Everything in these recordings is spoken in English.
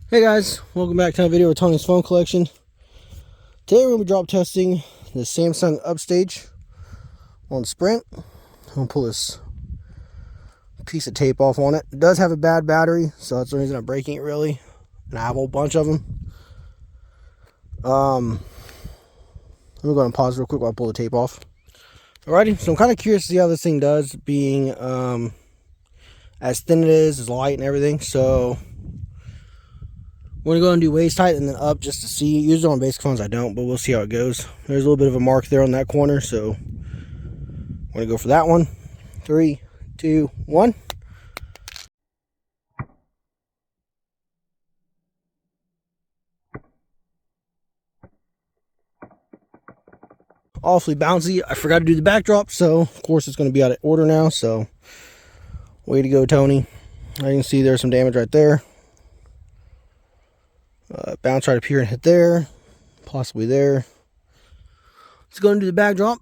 Hey guys, welcome back to another video with Tony's phone collection. Today we're going to be drop testing the Samsung Upstage on Sprint. I'm going to pull this piece of tape off on it. It does have a bad battery, so that's the reason I'm breaking it really. And I have a whole bunch of them. Let me go ahead and pause real quick while I pull the tape off. Alrighty, so I'm kind of curious to see how this thing does, being as thin it is, as light and everything. So we're going to go and do waist height and then up just to see. Usually on basic phones I don't, but we'll see how it goes. There's a little bit of a mark there on that corner, so I'm going to go for that one. 3, 2, 1. Awfully bouncy. I forgot to do the backdrop, so of course it's going to be out of order now, so way to go, Tony. I can see there's some damage right there. Bounce right up here and hit there, possibly there. Let's go and do the backdrop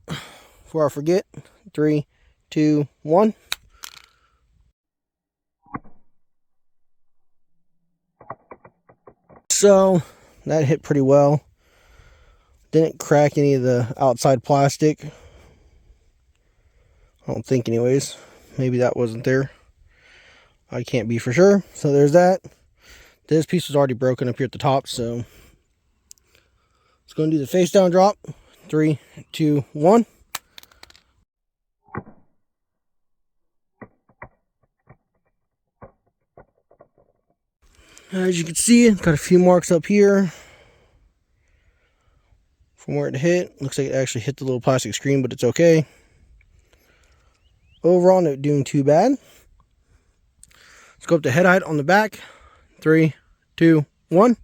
before I forget. 3, 2, 1. So that hit pretty well. Didn't crack any of the outside plastic. I don't think anyways. Maybe that wasn't there. I can't be for sure. So there's that. This piece was already broken up here at the top, so let's go and do the face down drop. 3, 2, 1. As you can see, got a few marks up here from where it hit. Looks like it actually hit the little plastic screen, but it's okay. Overall, not doing too bad. Let's go up to head height on the back. 3, 2, 1.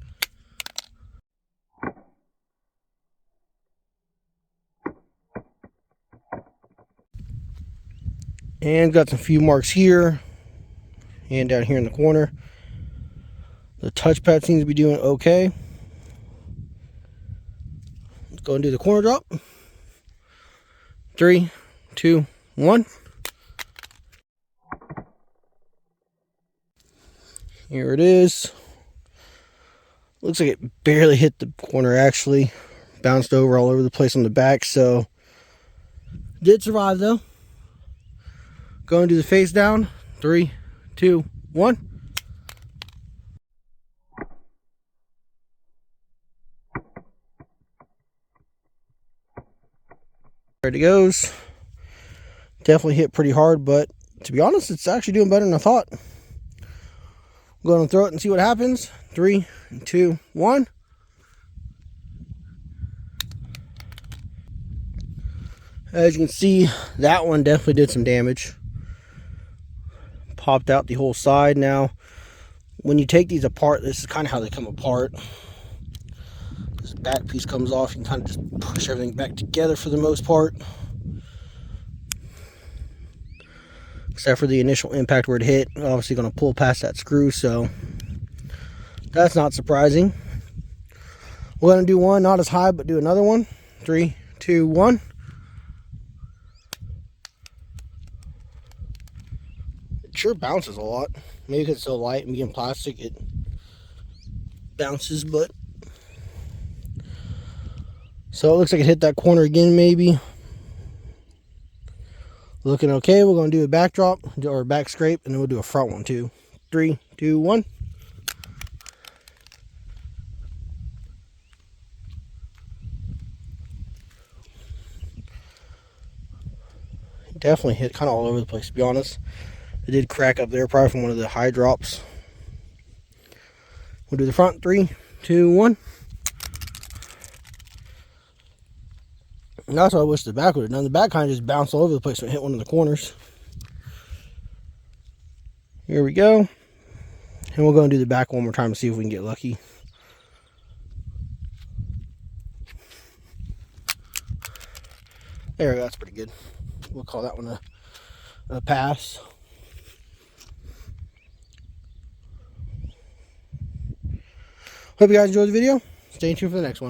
And got some few marks here and down here in the corner. The touchpad seems to be doing okay. Let's go and do the corner drop. 3, 2, 1. Here it is. Looks like it barely hit the corner, actually. Bounced over all over the place on the back, so did survive though. Go and do the face down. 3, 2, 1. There it goes. Definitely hit pretty hard, but to be honest, it's actually doing better than I thought. I'm going to throw it and see what happens. 3, 2, 1. As you can see, that one definitely did some damage. Popped out the whole side. Now, when you take these apart, this is kind of how they come apart. This back piece comes off. You can kind of just push everything back together for the most part. Except for the initial impact where it hit. Obviously going to pull past that screw, so that's not surprising. We're going to do one, not as high, but do another one. 3, 2, 1. It sure bounces a lot. Maybe because it's so light and being plastic, it bounces, but so it looks like it hit that corner again, maybe. Looking okay. We're going to do a backdrop or back scrape, and then we'll do a front one too. 3, 2, 1. Definitely hit kind of all over the place, to be honest. It did crack up there, probably from one of the high drops. We'll do the front. 3, 2, 1. And that's what I wish the back would have done. The back kind of just bounced all over the place when it hit one of the corners. Here we go. And we'll go and do the back one more time to see if we can get lucky. There we go, that's pretty good. We'll call that one a pass. Hope you guys enjoyed the video. Stay tuned for the next one.